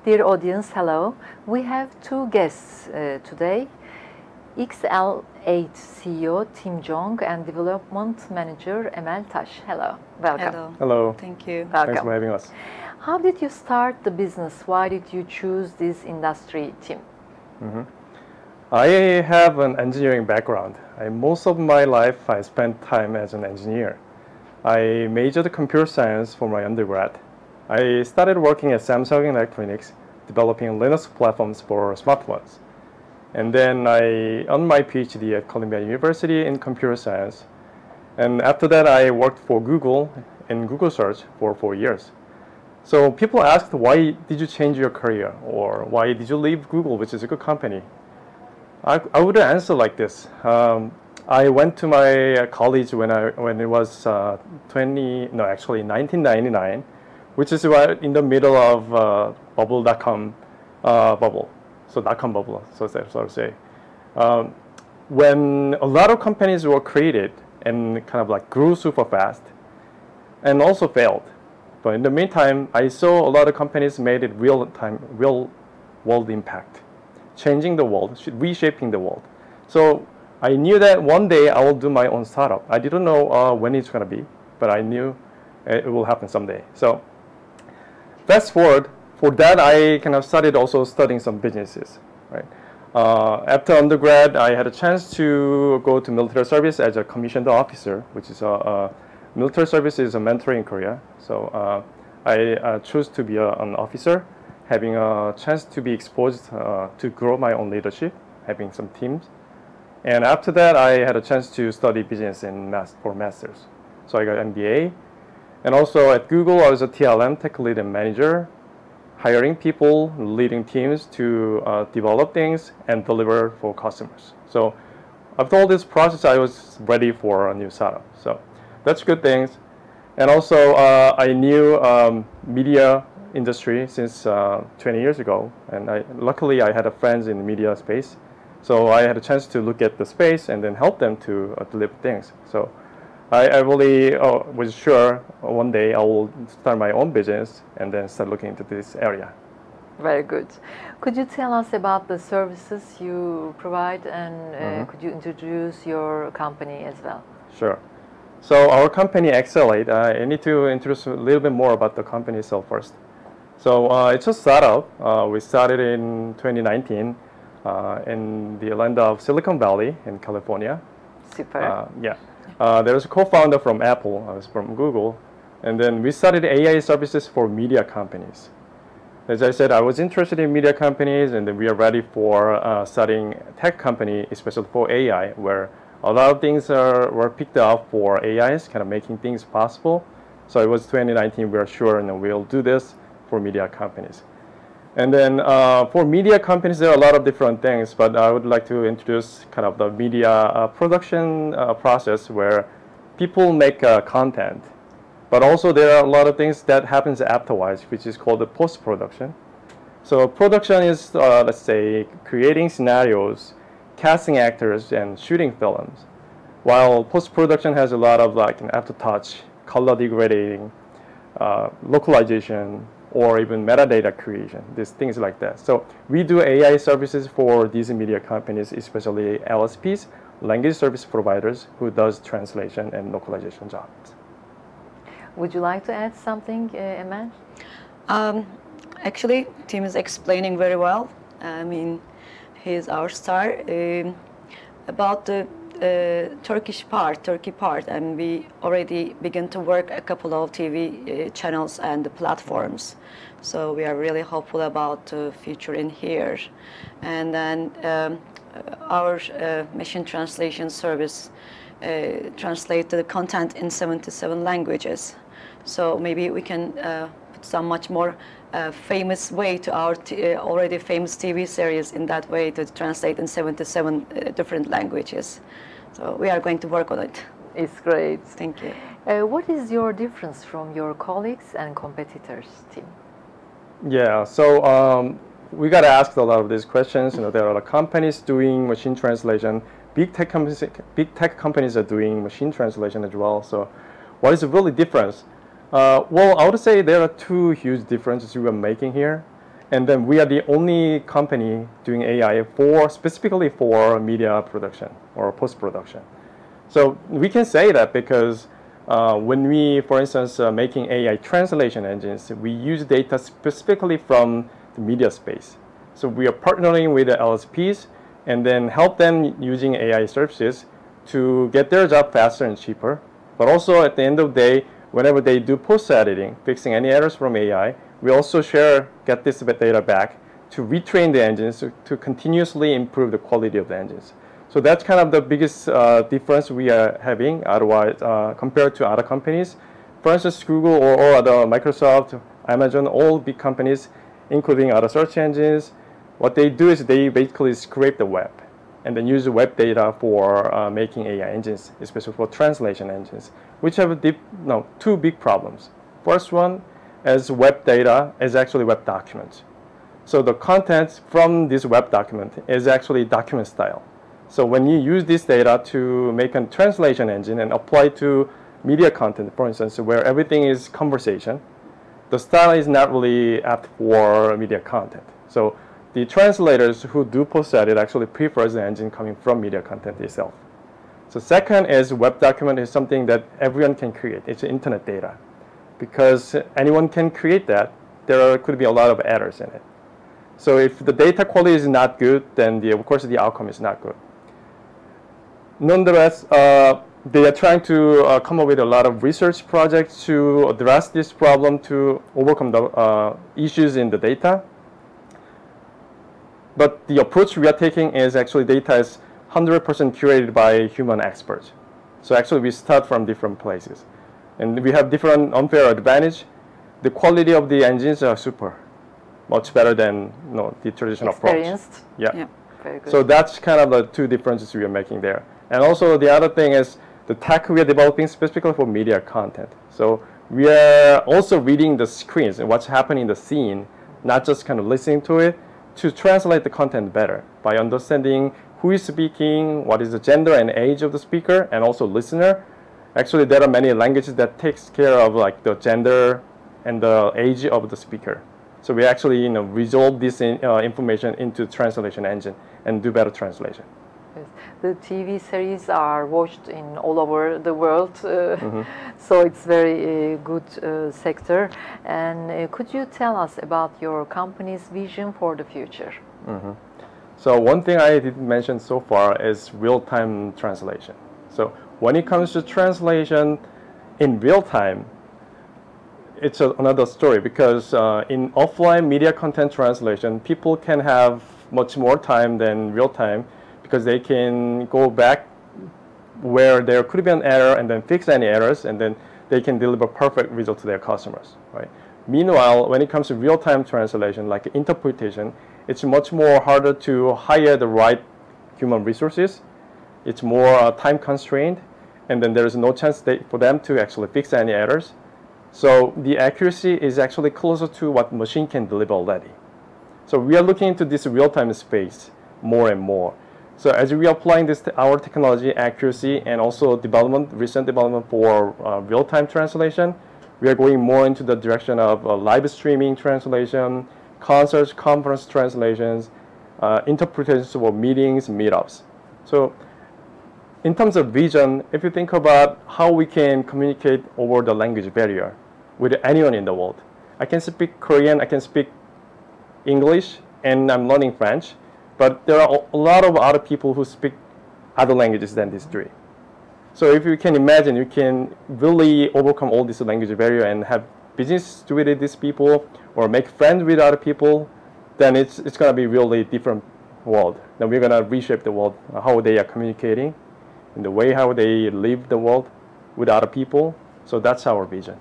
Dear audience, hello. We have two guests today. XL8 CEO Tim Jung and Development Manager Emel. Hello, welcome. Hello. Hello. Thank you. Welcome. Thanks for having us. How did you start the business? Why did you choose this industry, Tim? I have an engineering background. Most of my life I spent time as an engineer. I majored computer science for my undergrad. I started working at Samsung Electronics, developing Linux platforms for smartphones. And then I earned my PhD at Columbia University in computer science. And after that, I worked for Google in Google Search for 4 years. So people asked, why did you change your career? Or why did you leave Google, which is a good company? I would answer like this. I went to my college when it was 1999, which is right in the middle of bubble.com bubble. So dot-com bubble, so to say. When a lot of companies were created and kind of like grew super fast and also failed. But in the meantime, I saw a lot of companies made it real world impact, changing the world, reshaping the world. So I knew that one day I will do my own startup. I didn't know when it's going to be, but I knew it will happen someday. So fast forward, for that I kind of started also studying some businesses. Right? After undergrad, I had a chance to go to military service as a commissioned officer, which is military service is a mentoring in Korea. So I chose to be an officer, having a chance to be exposed to grow my own leadership, having some teams. And after that, I had a chance to study business for masters. So I got MBA. And also at Google, I was a TLM, tech lead and manager, hiring people, leading teams to develop things and deliver for customers. So after all this process, I was ready for a new startup. So that's good things. And also, I knew media industry since 20 years ago. And luckily, I had friends in the media space. So I had a chance to look at the space and then help them to deliver things. So I really was sure one day I will start my own business and then start looking into this area. Very good. Could you tell us about the services you provide and could you introduce your company as well? Sure. So our company XL8, I need to introduce a little bit more about the company itself first. So it's a startup. We started in 2019 in the land of Silicon Valley in California. Super. Yeah. There was a co-founder from Apple, I was from Google, and then we started AI services for media companies. As I said, I was interested in media companies, and then we are ready for starting a tech company, especially for AI, where a lot of things were picked up for AIs, kind of making things possible. So it was 2019, we are sure, and we'll do this for media companies. And then for media companies, there are a lot of different things, but I would like to introduce kind of the media production process where people make content. But also there are a lot of things that happens afterwards, which is called the post-production. So production is, let's say, creating scenarios, casting actors, and shooting films. While post-production has a lot of like an aftertouch, color degrading, localization, or even metadata creation, these things like that. So we do AI services for these media companies, especially LSPs, language service providers, who does translation and localization jobs. Would you like to add something, Emel? Actually, Tim is explaining very well. I mean, he's our star. About the Turkey part, and we already begin to work a couple of TV channels and the platforms. So we are really hopeful about the future in here. And then our machine translation service translates the content in 77 languages. So maybe we can put some much more famous way to our already famous TV series in that way to translate in 77 different languages. So we are going to work on it. It's great. Thank you. What is your difference from your colleagues and competitors, Tim? Yeah, so we got asked a lot of these questions. You know, there are companies doing machine translation. Big tech companies are doing machine translation as well. So what is the really difference? Well, I would say there are two huge differences we are making here. And then we are the only company doing AI specifically for media production or post-production. So we can say that because when we, for instance, making AI translation engines, we use data specifically from the media space. So we are partnering with the LSPs and then help them using AI services to get their job faster and cheaper. But also at the end of the day, whenever they do post-editing, fixing any errors from AI, we also get this data back to retrain the engines to continuously improve the quality of the engines. So that's kind of the biggest difference we are having otherwise compared to other companies. For instance, Google or other Microsoft, Amazon, all big companies, including other search engines, what they do is they basically scrape the web and then use the web data for making AI engines, especially for translation engines, which have two big problems. First one is web data is actually web documents. So the content from this web document is actually document style. So when you use this data to make a translation engine and apply to media content, for instance, where everything is conversation, the style is not really apt for media content. So the translators who do post-edit actually prefers the engine coming from media content itself. So second is web document is something that everyone can create. It's internet data. Because anyone can create that, there could be a lot of errors in it. So if the data quality is not good, then of course the outcome is not good. Nonetheless, they are trying to come up with a lot of research projects to address this problem, to overcome the issues in the data. But the approach we are taking is actually data is 100% curated by human experts. So actually we start from different places. And we have different unfair advantage. The quality of the engines are much better than the traditional approach. Yeah. Very good. So that's kind of the two differences we are making there. And also the other thing is the tech we are developing specifically for media content. So we are also reading the screens and what's happening in the scene, not just kind of listening to it, to translate the content better by understanding who is speaking, what is the gender and age of the speaker, and also listener. Actually, there are many languages that takes care of like the gender and the age of the speaker. So we actually resolve this information into translation engine and do better translation. Yes. The TV series are watched in all over the world, so it's very good sector. And could you tell us about your company's vision for the future? So one thing I didn't mention so far is real-time translation. So when it comes to translation in real time, it's another story because in offline media content translation, people can have much more time than real time because they can go back where there could be an error and then fix any errors, and then they can deliver perfect result to their customers, right? Meanwhile, when it comes to real-time translation, like interpretation, it's much more harder to hire the right human resources. It's more time constrained, and then there is no chance for them to actually fix any errors. So the accuracy is actually closer to what machine can deliver already. So we are looking into this real-time space more and more. So as we are applying our technology accuracy and also recent development for real-time translation, we are going more into the direction of live streaming translation, concerts, conference translations, interpretations for meetings, meetups. So in terms of vision, if you think about how we can communicate over the language barrier with anyone in the world. I can speak Korean, I can speak English, and I'm learning French, but there are a lot of other people who speak other languages than these three. So if you can imagine, you can really overcome all this language barrier and have business with these people or make friends with other people, then it's going to be really different world. Then we're going to reshape the world, how they are communicating, in the way how they live the world with other people. So that's our vision.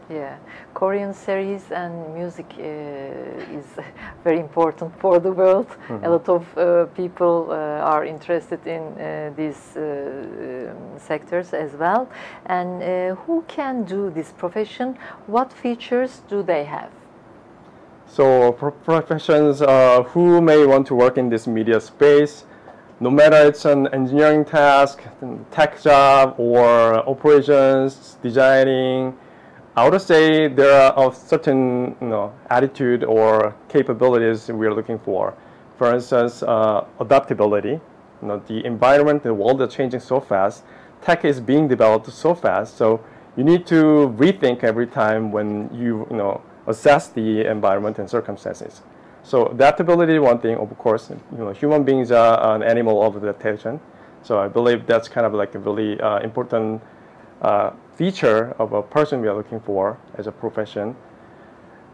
Yeah, Korean series and music is very important for the world. A lot of people are interested in these sectors as well. And who can do this profession? What features do they have? So professions who may want to work in this media space, no matter it's an engineering task, tech job, or operations, designing, I would say there are a certain attitude or capabilities we are looking for. For instance, adaptability. The environment, the world is changing so fast. Tech is being developed so fast, so you need to rethink every time when you assess the environment and circumstances. So adaptability is one thing, of course. Human beings are an animal of adaptation. So I believe that's kind of like a really important feature of a person we are looking for as a profession.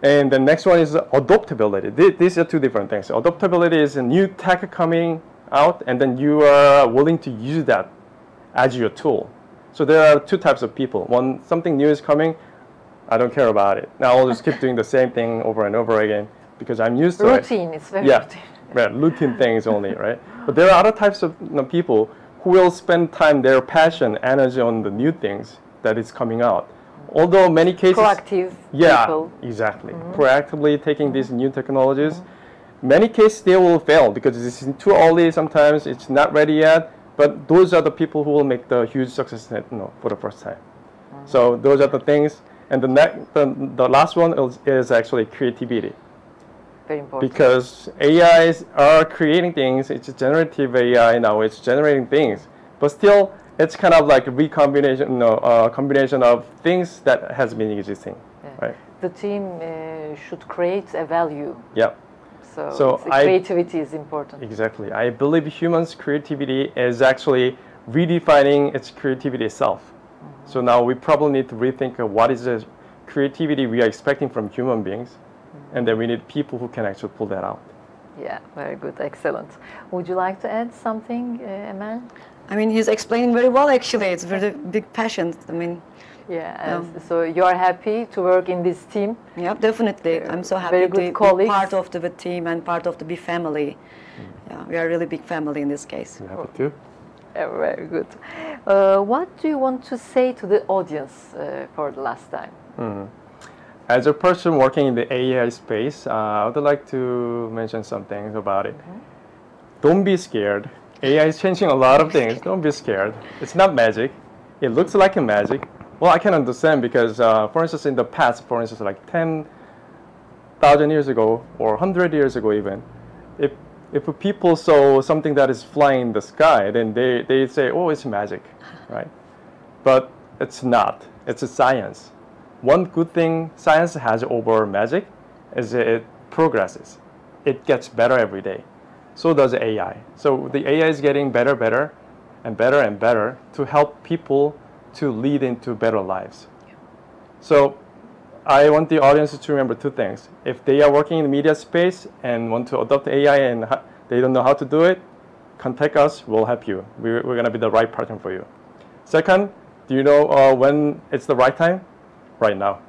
And the next one is adaptability. These are two different things. Adaptability is a new tech coming out, and then you are willing to use that as your tool. So there are two types of people. One, something new is coming, I don't care about it. Now I'll just keep doing the same thing over and over again because I'm used to routine. It's very routine. Right, routine things only, right? But there are other types of people who will spend time, their passion, energy on the new things that is coming out. Although many cases, proactive people. Exactly. Proactively taking these new technologies. Many cases they will fail because it's too early. Sometimes it's not ready yet. But those are the people who will make the huge success, for the first time. So those are the things. And the last one is actually creativity. Very important. Because AIs are creating things. It's a generative AI now. It's generating things, but still, it's kind of like a recombination, combination of things that has been existing, right? The team should create a value. Yeah. So creativity is important. Exactly. I believe humans' creativity is actually redefining its creativity itself. So now we probably need to rethink what is the creativity we are expecting from human beings, and then we need people who can actually pull that out. Yeah, very good, excellent. Would you like to add something, Emel? I mean, he's explaining very well, actually. It's very big passion. I mean, so you are happy to work in this team? Yeah, definitely. I'm so happy to be part of the team and part of the big family. Yeah, we are a really big family in this case. I'm happy too. Very good. What do you want to say to the audience for the last time? As a person working in the AI space, I would like to mention some things about it. Don't be scared. AI is changing a lot of things. Don't be scared. It's not magic. It looks like a magic. Well, I can understand because, for instance, in the past, for instance, like 10,000 years ago or 100 years ago even, if people saw something that is flying in the sky, then they say, oh, it's magic, right? But it's not. It's a science. One good thing science has over magic is it progresses. It gets better every day. So does AI. So the AI is getting better and better to help people to lead into better lives. So I want the audience to remember two things. If they are working in the media space and want to adopt AI and they don't know how to do it, contact us, we'll help you. We're going to be the right partner for you. Second, do you know when it's the right time? Right now.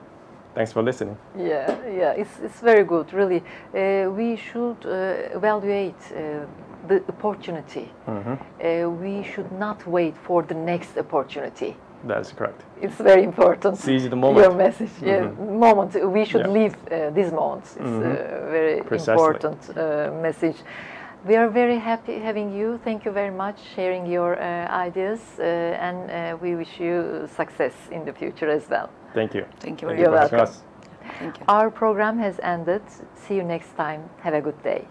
Thanks for listening. Yeah, it's very good, really. We should evaluate the opportunity. We should not wait for the next opportunity. That's correct. It's very important. Seize the moment. Your message, moment. We should live these moments. It's a very important message. We are very happy having you. Thank you very much sharing your ideas, and we wish you success in the future as well. Thank you. Thank you very much. You're welcome. Thank you. Our program has ended. See you next time. Have a good day.